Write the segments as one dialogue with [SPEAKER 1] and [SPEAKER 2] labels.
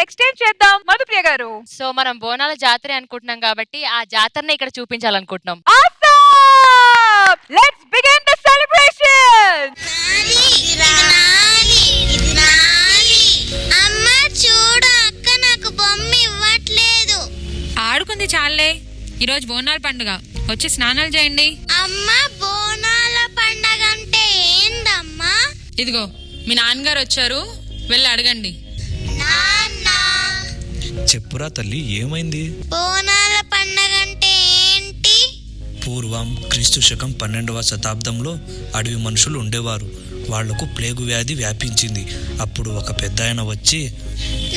[SPEAKER 1] Extend చేద్దాం మధుప్రియ గారు.
[SPEAKER 2] So మనం బోనాల జాతర అనుకుంటున్నాం కాబట్టి ఆ జాతరని ఇక్కడ చూపించాలనుకుంటున్నాం.
[SPEAKER 1] Let's begin the celebration.
[SPEAKER 3] అమ్మ చూడు, అక్క నాకు బొమ్మ ఇవ్వట్లేదు.
[SPEAKER 4] ఆడుకుంది చాలే, ఈరోజు బోనాల పండుగ, వచ్చి స్నానాలు చేయండి.
[SPEAKER 3] అమ్మ బోనాల పండగ అంటే ఏందమ్మా?
[SPEAKER 4] ఇదిగో మీ నాన్నగారు వచ్చారు, వెళ్ళి అడగండి.
[SPEAKER 5] చెప్పురా తల్లి, ఏమైంది?
[SPEAKER 3] బోనాల పండగ అంటే ఏంటి?
[SPEAKER 5] పూర్వం క్రీస్తు శకం 12వ శతాబ్దంలో అడవి మనుషులు ఉండేవారు. వాళ్లకు ప్లేగు వ్యాధి వ్యాపించింది. అప్పుడు ఒక పెద్దాయన వచ్చి,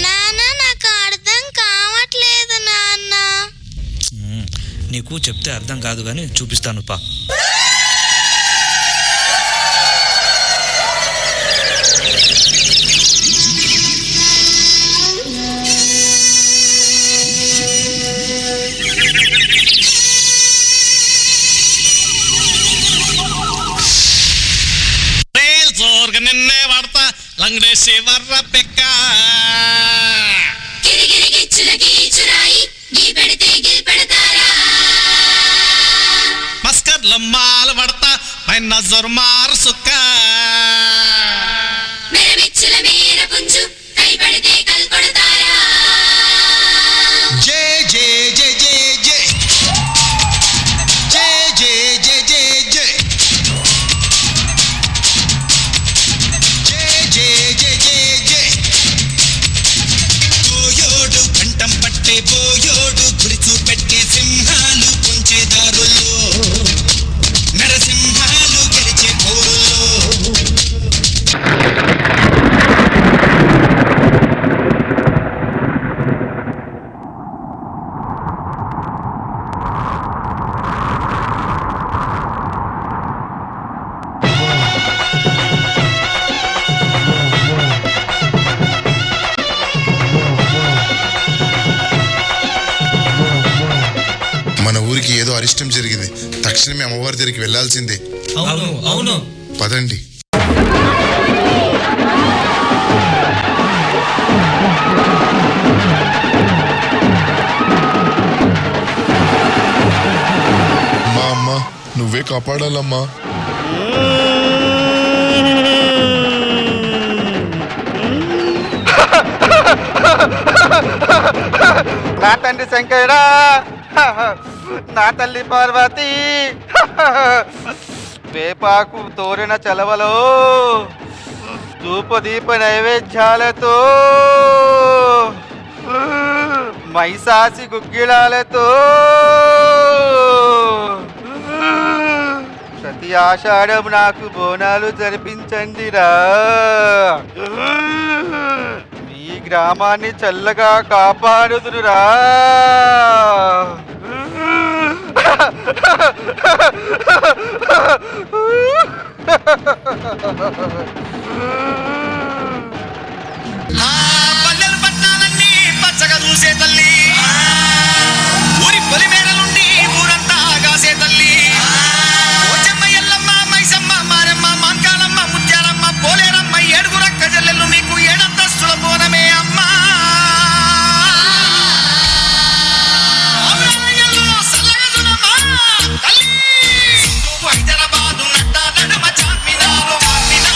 [SPEAKER 3] నాన్న నాకు అర్థం కావట్లేదు నాన్న.
[SPEAKER 5] నీకు చెప్తే అర్థం కాదు గాని చూపిస్తాను పా.
[SPEAKER 6] నిన్నే వాడతా లంగడేసి వర్ర పెక్క మస్కర్లమ్మాలు పడతా పైన జొర్మారు సుక్క జే జే జే జే జే జే జే జే జే జే బోయోడు కంఠం పట్టే బోయోడు గురిచు పెట్టే సింహాలు పుంచే దారుల్లో నరసింహాలు గెలిచే పోరుల్లో.
[SPEAKER 7] మన ఊరికి ఏదో అరిష్టం జరిగింది, తక్షణమే అమ్మవారి దగ్గరికి వెళ్లాల్సిందే.
[SPEAKER 5] అవును
[SPEAKER 7] పదండి. అమ్మా అమ్మా, నువ్వే కాపాడాలమ్మా.
[SPEAKER 8] నా తండ్రి శంకరా, నా తల్లి పార్వతి, వేపాకు తోరిన చలవలో ధూపదీప నైవేద్యాలతో మైసాసి గుగ్గిలాలతో ప్రతి ఆషాఢం నాకు బోనాలు జరిపించండిరా. మీ గ్రామాన్ని చల్లగా కాపాడుదురురా.
[SPEAKER 6] పల్లెలు పట్టాలన్నీ పచ్చగా చూసే తల్లి, ఊరి పొలిమేరలుండి ఊరంతా ఆగాసే తల్లి. ఓచమ్మ, ఎల్లమ్మ, మైసమ్మ, మారమ్మ, మాంకాలమ్మ, ముత్యాలమ్మ, పోలేరమ్మ, ఏడుగురక్క జల్లెలు మీకు ఏడంతస్తుల బోనమే అమ్మా. హైదరాబాదు నడ్డా నడుమ చార్మినారు కింద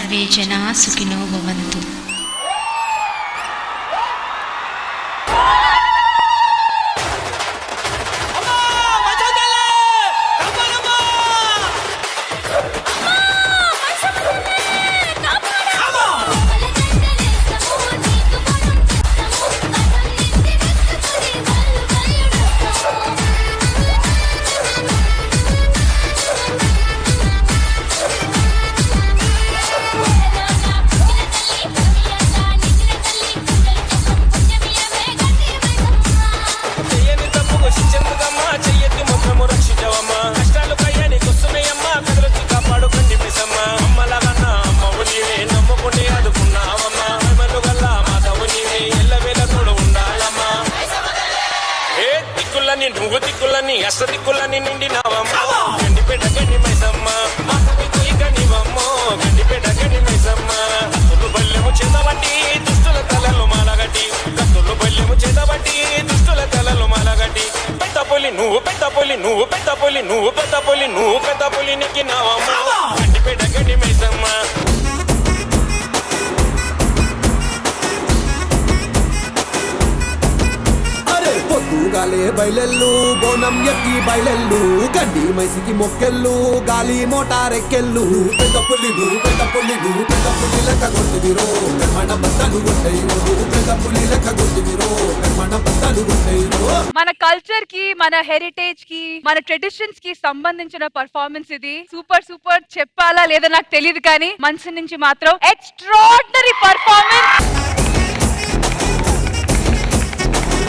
[SPEAKER 9] సర్వే జనా సుఖినో భవంతు.
[SPEAKER 10] నువ్వు దిక్కులని అష్ట దిక్కులని నిండినావమ్మా గండిపేట గండి మైసమ్మ మాసమ్మో గండిపేట గండి మైసమ్మ కత్తులు బల్లెము చేతబట్టి దుష్టుల తలలు మాలగట్టి కత్తులు బల్లెము చేతబట్టి దుష్టుల తలలు మాలగట్టి పెద్ద పులి నువ్వు పెద్ద పులి నువ్వు పెద్ద పులి నువ్వు పెద్ద పులి నువ్వు పెద్ద పులి నెక్కినావమ్మా గండిపేట గండి మైసమ్మ.
[SPEAKER 11] పొద్దుగాలే బయలెల్లు బోనం ఎక్కి బయలెల్లు గడ్డి మైసికి మొక్కెళ్ళు గాలి మోటారెక్కెళ్ళు పెద్ద పులి పెద్ద పులి పెద్ద పులి లెక్క కొట్టిదిరో మన బద్దలు కొట్టేయో పెద్ద పులి లెక్క కొట్టిదిరో మన బద్దలు కొట్టేయో.
[SPEAKER 1] మన కల్చర్ కి, మన హెరిటేజ్ కి, మన ట్రెడిషన్స్ కి సంబంధించిన పర్ఫార్మెన్స్ ఇది. సూపర్ సూపర్ చెప్పాలా లేదా నాకు తెలియదు, కానీ మనసు నుంచి మాత్రం extraordinary performance.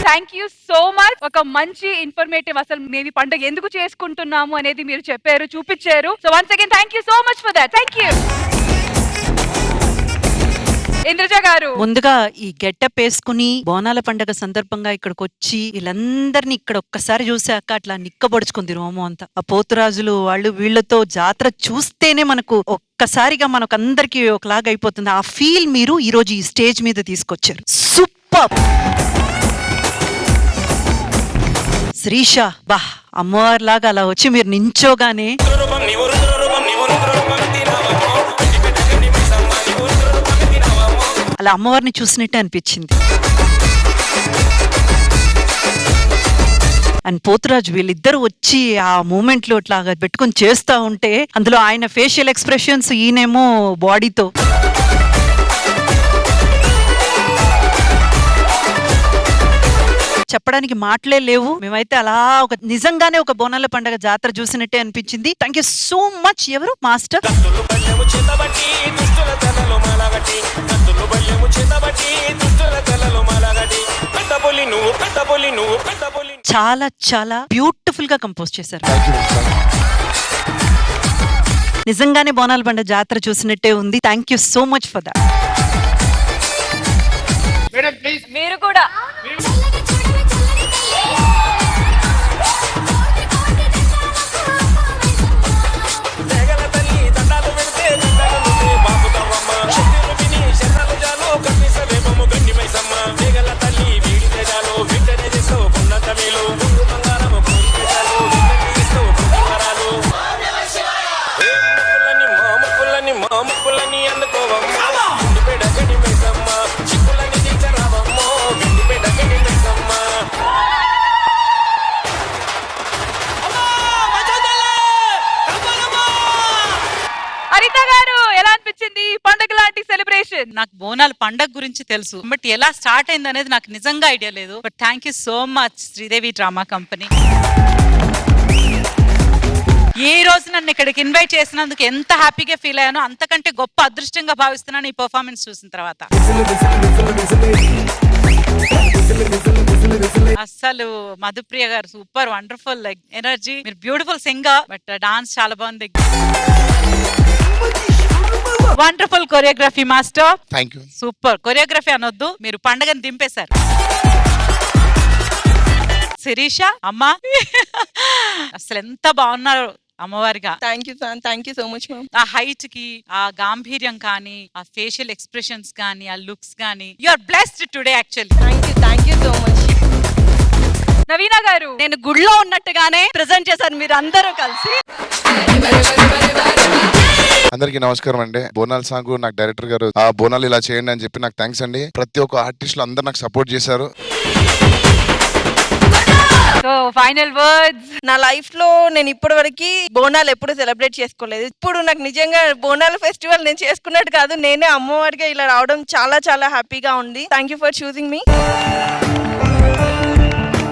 [SPEAKER 1] Thank you so much. ఒక మంచి ఇన్ఫర్మేటివ్, అసలు మేము ఈ పండుగ ఎందుకు చేసుకుంటున్నాము అనేది మీరు చెప్పారు, చూపించారు. So once again thank you so much for that. Thank you. Indraja గారు,
[SPEAKER 12] ముందుగా ఈ గెటప్ వేసుకుని బోనాల పండగ సందర్భంగా ఇక్కడికి వచ్చి వీళ్ళందరినీ ఇక్కడ ఒక్కసారి చూసాక అట్లా నిక్కబడుచుకుంది రోమం అంతా. ఆ పోతురాజులు వాళ్ళు వీళ్ళతో జాతర చూస్తేనే మనకు ఒక్కసారిగా మనకు అందరికి ఒకలాగా అయిపోతుంది. ఆ ఫీల్ మీరు ఈ రోజు ఈ స్టేజ్ మీద తీసుకొచ్చారు. సూపర్. శ్రీష, బా అమ్మవారి లాగా అలా వచ్చి మీరు నించోగానే అలా అమ్మవారిని చూసినట్టే అనిపించింది. అండ్ పోతురాజు వీళ్ళిద్దరు వచ్చి ఆ మూమెంట్ లో అట్లాగా పెట్టుకుని చేస్తా ఉంటే అందులో ఆయన ఫేషియల్ ఎక్స్ప్రెషన్స్, ఈయనేమో బాడీతో చెప్పడానికి మాటలే లేవు. మేమైతే అలా ఒక నిజంగానే ఒక బోనాల పండుగ జాతర చూసినట్టే అనిపించింది. Thank you so much. ఎవరు మాస్టర్? చాలా చాలా బ్యూటిఫుల్ గా కంపోజ్ చేశారు. నిజంగానే బోనాల పండుగ జాతర చూసినట్టే ఉంది. Thank you so much for that.
[SPEAKER 1] మీరు కూడా
[SPEAKER 12] నాకు బోనాల పండగ గురించి తెలుసు, బట్ ఎలా స్టార్ట్ అయింది అనేది నాకు నిజంగా ఐడియా లేదు. But thank you so much Sridevi drama company. ఈ రోజు నన్ను ఇక్కడికి ఇన్వైట్ చేసినందుకు ఎంత హ్యాపీగా ఫీల్ అయ్యానో అంతకంటే గొప్ప అదృష్టంగా భావిస్తున్నాను ఈ పర్ఫార్మెన్స్ చూసిన తర్వాత. అస్సలు Madhupriya garu super, wonderful, like energy. మీరు బ్యూటిఫుల్ సింగర్, బట్ డాన్స్ చాలా బాగుంది. Wonderful choreography master.
[SPEAKER 7] Thank you.
[SPEAKER 12] Super choreography అనొద్దు, మీరు పండగని దింపేశారు. శిరీష అమ్మా అసలు ఎంత బాగున్నారు అమ్మవారిగా.
[SPEAKER 13] Thank you so much ma'am.
[SPEAKER 12] ఆ హైట్ కి, ఆ గాంభీర్యం కానీ, ఆ ఫేషియల్ ఎక్స్ప్రెషన్స్ కానీ, ఆ లుక్స్ కానీ, you are blessed today actually.
[SPEAKER 13] Thank you so much.
[SPEAKER 1] Naveena garu,
[SPEAKER 13] నేను గుడిలో ఉన్నట్టుగానే ప్రెజెంట్ చేశారు మీరు అందరూ కలిసి.
[SPEAKER 7] అందరికీ నమస్కారం అండి. బోనాల్ సాంగ్ నాకు డైరెక్టర్ గారు ఆ బోనాలు ఇలా చేయండి అని చెప్పి నాకు థ్యాంక్స్ అండి. ప్రతి ఒక్క ఆర్టిస్టులు అందరు నాకు సపోర్ట్ చేశారు.
[SPEAKER 1] So final words.
[SPEAKER 13] నా లైఫ్ లో నేను ఇప్పటి వరకు బోనాలు ఎప్పుడు సెలబ్రేట్ చేసుకోలేదు. ఇప్పుడు నాకు నిజంగా బోనాల ఫెస్టివల్ నేను చేసుకున్నట్టు కాదు, నేనే అమ్మవారిగా ఇలా రావడం చాలా చాలా హ్యాపీగా ఉంది. Thank you for choosing me.